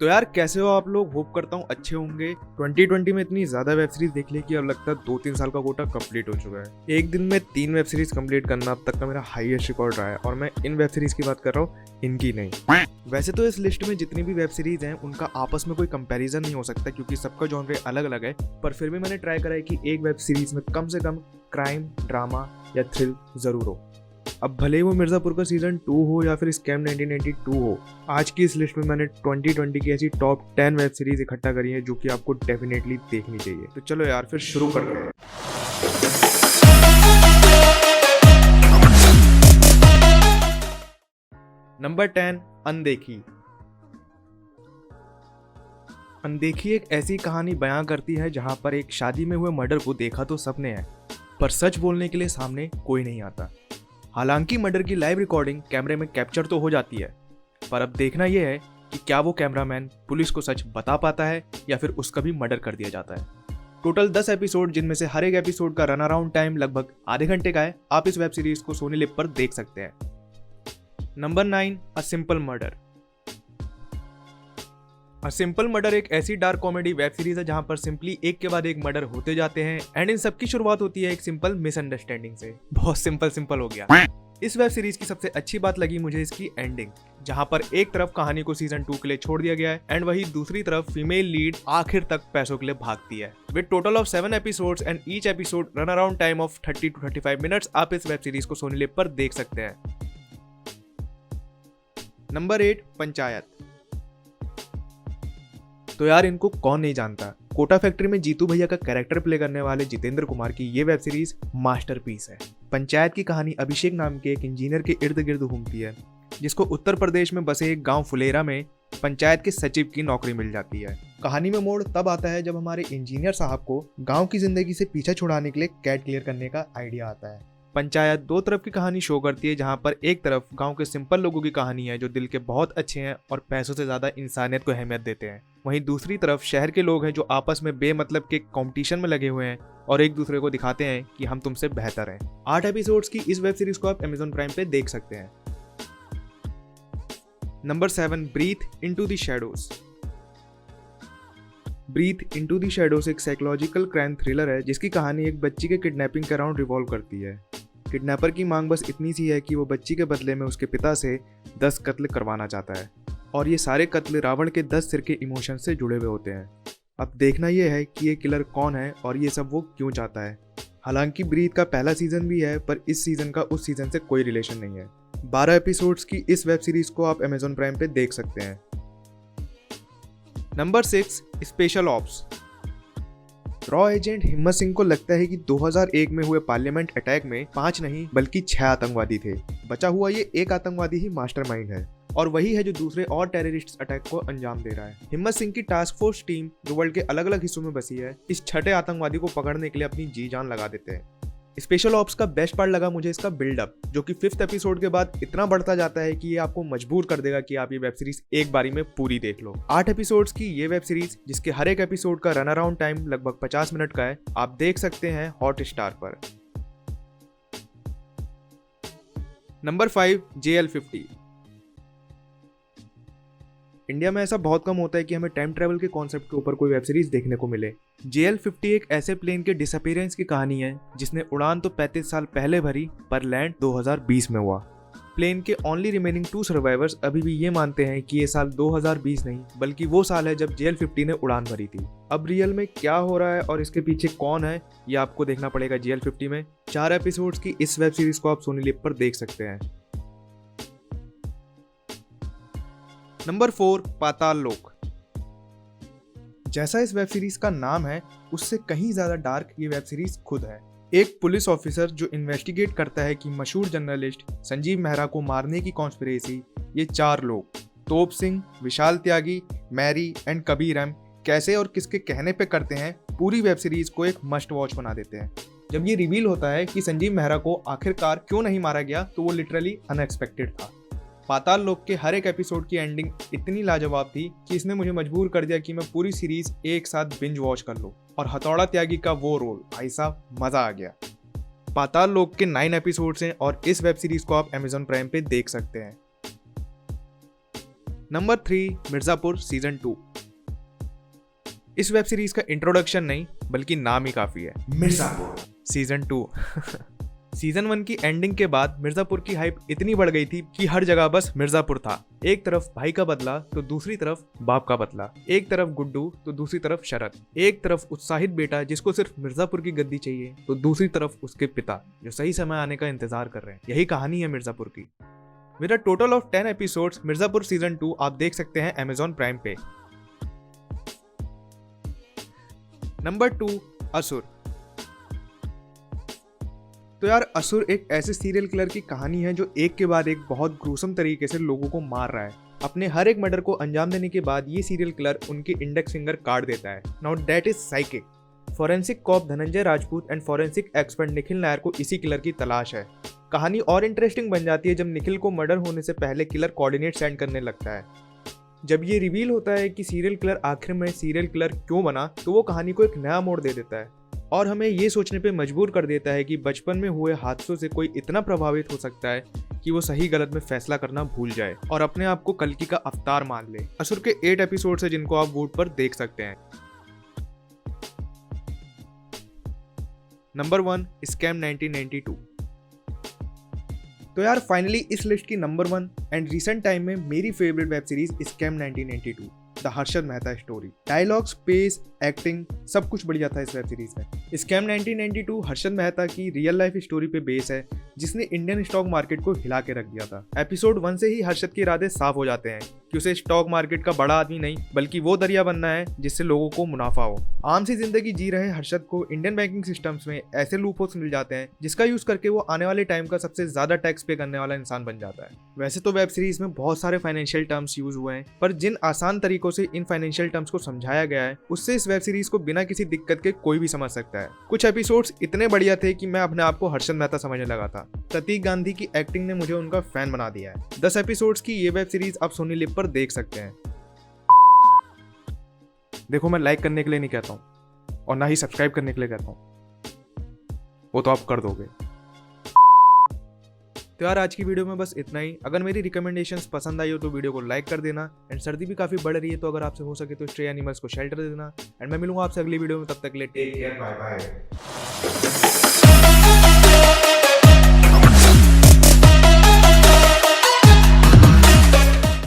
तो यार कैसे हो आप लोग। होप करता हूँ अच्छे होंगे। 2020 में इतनी ज्यादा वेब सीरीज देख ली कि अब लगता है 2-3 साल का कोटा कंप्लीट हो चुका है। एक दिन में 3 वेब सीरीज कंप्लीट करना अब तक का मेरा हाईएस्ट रिकॉर्ड रहा है, और मैं इन वेब सीरीज की बात कर रहा हूँ, इनकी नहीं। वैसे तो इस लिस्ट में जितनी भी वेब सीरीज हैं उनका आपस में कोई कंपैरिजन नहीं हो सकता क्योंकि सबका जॉनर अलग अलग है, पर फिर भी मैंने ट्राई करा है कि एक वेब सीरीज में कम से कम क्राइम, ड्रामा या थ्रिल जरूर हो। अब भले ही वो मिर्जापुर का सीजन 2 हो या फिर स्कैम 1992 हो, आज की इस लिस्ट में मैंने 2020 की ऐसी टॉप 10 वेब सीरीज इकट्ठा करी है जो कि आपको डेफिनेटली देखनी चाहिए। तो चलो यार फिर शुरू करते हैं। नंबर 10, अनदेखी। अनदेखी एक ऐसी कहानी बयां करती है जहां पर एक शादी में हुए मर्डर को देखा तो सबने है, पर सच बोलने के लिए सामने कोई नहीं आता। हालांकि मर्डर की लाइव रिकॉर्डिंग कैमरे में कैप्चर तो हो जाती है, पर अब देखना यह है कि क्या वो कैमरामैन पुलिस को सच बता पाता है या फिर उसका भी मर्डर कर दिया जाता है। टोटल 10 एपिसोड, जिनमें से हर एक एपिसोड का रन अराउंड टाइम लगभग आधे घंटे का है। आप इस वेब सीरीज को सोनी लिव पर देख सकते हैं। Number 9, a simple murder. A simple murder एक ऐसी डार्क कॉमेडी वेब सीरीज है जहां पर सिंपली एक के बाद एक मर्डर होते जाते हैं एंड इन सबकी शुरुआत होती है एक सिंपल मिसअंडरस्टैंडिंग से। बहुत सिंपल हो गया। इस वेब सीरीज की सबसे अच्छी बात लगी मुझे इसकी एंडिंग, जहां पर एक तरफ कहानी को सीजन 2 के लिए छोड़ दिया गया है एंड वही दूसरी तरफ फीमेल लीड आखिर तक पैसों के लिए भागती है। With total of 7 episodes and each episode run around time of 30 to 35 minutes, आप इस वेब सीरीज को सोनी लिव पर देख सकते हैं। नंबर 8, पंचायत। तो यार इनको कौन नहीं जानता, कोटा फैक्ट्री में जीतू भैया का कैरेक्टर प्ले करने वाले जितेंद्र कुमार की ये वेब सीरीज मास्टरपीस है। पंचायत की कहानी अभिषेक नाम के एक इंजीनियर के इर्द गिर्द घूमती है, जिसको उत्तर प्रदेश में बसे एक गांव फुलेरा में पंचायत के सचिव की नौकरी मिल जाती है। कहानी में मोड़ तब आता है जब हमारे इंजीनियर साहब को गाँव की जिंदगी से पीछा छुड़ाने के लिए कैट क्लियर करने का आइडिया आता है। पंचायत दो तरफ की कहानी शो करती है, जहां पर एक तरफ गांव के सिंपल लोगों की कहानी है जो दिल के बहुत अच्छे हैं और पैसों से ज्यादा इंसानियत को अहमियत देते हैं। वहीं दूसरी तरफ शहर के लोग हैं जो आपस में बेमतलब के कंपटीशन में लगे हुए हैं और एक दूसरे को दिखाते हैं कि हम तुमसे बेहतर हैं। 8 एपिसोड्स की इस वेब सीरीज को आप Amazon प्राइम पे देख सकते हैं। Number 7, breathe into the shadows. Breathe into the shadows एक साइकोलॉजिकल क्राइम थ्रिलर है जिसकी कहानी एक बच्ची के किडनैपिंग के अराउंड रिवॉल्व करती है। किडनैपर की मांग बस इतनी सी है कि वो बच्ची के बदले में उसके पिता से 10 कत्ल करवाना चाहता है, और ये सारे कत्ल रावण के 10 सिर के इमोशन से जुड़े हुए होते हैं। अब देखना यह है कि ये किलर कौन है और ये सब वो क्यों चाहता है। हालांकि ब्रीथ का पहला सीजन भी है, पर इस सीजन का उस सीजन से कोई रिलेशन नहीं है। 12 एपिसोड्स की इस वेब सीरीज को आप Amazon प्राइम पे देख सकते हैं। Number 6, special ops. Raw agent हिम्मत सिंह को लगता है कि 2001 में हुए पार्लियामेंट अटैक में 5 नहीं बल्कि 6 आतंकवादी थे। बचा हुआ ये एक आतंकवादी ही मास्टरमाइंड है, और वही है जो दूसरे और टेररिस्ट अटैक को अंजाम दे रहा है। हिम्मत सिंह की टास्क फोर्स टीम जो वर्ल्ड के अलग अलग हिस्सों में बसी है, इस 6ठे आतंकवादी को पकड़ने के लिए अपनी जी जान लगा देते हैं। स्पेशल ऑप्स का बेस्ट पार्ट लगा मुझे इसका बिल्डअप, जो कि 5th एपिसोड के बाद इतना बढ़ता जाता है कि ये आपको मजबूर कर देगा कि आप ये वेब सीरीज एक बारी में पूरी देख लो। 8 एपिसोड्स की ये वेब सीरीज, जिसके हर एक एपिसोड का रन अराउंड टाइम लगभग 50 मिनट का है, आप देख सकते हैं हॉटस्टार पर। Number 5, JL50। इंडिया में ऐसा बहुत कम होता है कि हमें टाइम ट्रैवल के कॉन्सेप्ट के ऊपर कोई वेब सीरीज देखने को मिले। JL50 एक ऐसे प्लेन के डिसअपीयरेंस की कहानी है जिसने उड़ान तो 35 साल पहले भरी, पर लैंड 2020 में हुआ। प्लेन के ओनली रिमेनिंग 2 सर्वाइवर्स अभी भी ये मानते हैं कि ये साल 2020 नहीं बल्कि वो साल है जब JL50 ने उड़ान भरी थी। अब रियल में क्या हो रहा है और इसके पीछे कौन है, ये आपको देखना पड़ेगा JL50 में। 4 एपिसोड्स की इस वेब सीरीज को आप सोनी लिव पर देख सकते हैं। नंबर 4, पाताल लोक। जैसा इस वेब सीरीज का नाम है, उससे कहीं ज्यादा डार्क ये वेब सीरीज खुद है। एक पुलिस ऑफिसर जो इन्वेस्टिगेट करता है कि मशहूर जर्नलिस्ट संजीव मेहरा को मारने की कॉन्स्पिरेसी ये 4 लोग, तोप सिंह, विशाल त्यागी, मैरी एंड कबीर एम, कैसे और किसके कहने पे करते हैं, पूरी वेब सीरीज को एक मस्ट वॉच बना देते हैं। जब ये रिवील होता है कि संजीव मेहरा को आखिरकार क्यों नहीं मारा गया, तो वो लिटरली अनएक्सपेक्टेड था। पाताल लोक के हर एक एपिसोड की एंडिंग इतनी लाजवाब थी कि इसने मुझे मजबूर कर दिया कि मैं पूरी सीरीज एक साथ बिंज वॉच कर लूं। और हथौड़ा त्यागी का वो रोल, भाई साहब मजा आ गया। पाताल लोक के 9 एपिसोड्स हैं और इस वेब सीरीज को आप Amazon प्राइम पे देख सकते हैं। Number 3 Mirzapur season 2। इस वेब सीरीज का इंट्रोडक्शन नहीं बल्कि नाम ही काफी है, मिर्जापुर सीजन 2। सीजन 1 की एंडिंग के बाद मिर्जापुर की हाइप इतनी बढ़ गई थी कि हर जगह बस मिर्जापुर था। एक तरफ भाई का बदला तो दूसरी तरफ बाप का बदला, एक तरफ गुड्डू तो दूसरी तरफ शरद, एक तरफ उत्साहित बेटा जिसको सिर्फ मिर्जापुर की गद्दी चाहिए तो दूसरी तरफ उसके पिता जो सही समय आने का इंतजार कर रहे हैं। यही कहानी है मिर्जापुर की। With a total of 10 episodes, Mirzapur season 2 आप देख सकते हैं Amazon प्राइम पे। नंबर 2 असुर। तो यार असुर एक ऐसे सीरियल किलर की कहानी है जो एक के बाद एक बहुत ग्रूसम तरीके से लोगों को मार रहा है। अपने हर एक मर्डर को अंजाम देने के बाद ये सीरियल किलर उनके इंडेक्स फिंगर काट देता है। Now that is psychic. Forensic cop Dhananjay Rajput and forensic expert Nikhil Nair को इसी किलर की तलाश है। कहानी और इंटरेस्टिंग बन जाती है जब निखिल को मर्डर होने से पहले किलर कोऑर्डिनेट सेंड करने लगता है। जब ये रिवील होता है कि सीरियल किलर आखिर में सीरियल किलर क्यों बना, तो वो कहानी को एक नया मोड़ दे देता है और हमें ये सोचने पे मजबूर कर देता है कि बचपन में हुए हादसों से कोई इतना प्रभावित हो सकता है कि वो सही गलत में फैसला करना भूल जाए और अपने आप को कल्कि का अवतार मान ले। असुर के 8 एपिसोड है जिनको आप वूट पर देख सकते हैं। Number 1 scam 1992। तो यार फाइनली इस लिस्ट की नंबर 1 एंड रिसेंट टाइम में मेरी favourite web series scam 1992, the Harshad Mehta story. Dialogue, space, acting सब कुछ बढ़िया था इस वेब सीरीज में। स्कैम 1992 हर्षद मेहता की रियल लाइफ स्टोरी पे बेस है जिसने इंडियन स्टॉक मार्केट को हिला के रख दिया था। एपिसोड 1 से ही हर्षद के इरादे साफ हो जाते हैं कि उसे स्टॉक मार्केट का बड़ा आदमी नहीं बल्कि वो दरिया बनना है जिससे लोगों को मुनाफा हो। आम सी जिंदगी जी रहे हर्षद को इंडियन बैंकिंग सिस्टम्स में ऐसे लूपहोल्स मिल जाते हैं जिसका यूज करके वो आने वाले टाइम का सबसे ज्यादा टैक्स पे करने वाला इंसान बन जाता है। वैसे तो वेब सीरीज में बहुत सारे फाइनेंशियल टर्म्स यूज हुए हैं, पर जिन आसान तरीकों से इन फाइनेंशियल टर्म्स को समझाया गया है उससे इस वेब सीरीज को बिना किसी दिक्कत के कोई भी समझ सकता है। कुछ एपिसोड्स इतने बढ़िया थे कि मैं अपने आप को हर्षद मेहता समझने लगा था। प्रतीक गांधी की एक्टिंग ने मुझे उनका फैन बना दिया है। 10 एपिसोड्स की ये वेब सीरीज आप सोनी लिव पर देख सकते हैं। देखो, मैं लाइक करने के लिए नहीं कहता हूँ और ना ही सब्सक्राइब करने के लिए कहता हूँ, वो तो आप कर दोगे। तो यार आज की वीडियो में बस इतना ही। अगर मेरी रिकमेंडेशंस पसंद आई हो तो वीडियो को लाइक कर देना। एंड सर्दी भी काफी बढ़ रही है तो अगर आपसे हो सके तो स्ट्रे एनिमल्स को शेल्टर दे देना। एंड मैं मिलूंगा आपसे अगली वीडियो में, तब तक के लिए टेक केयर, बाय बाय।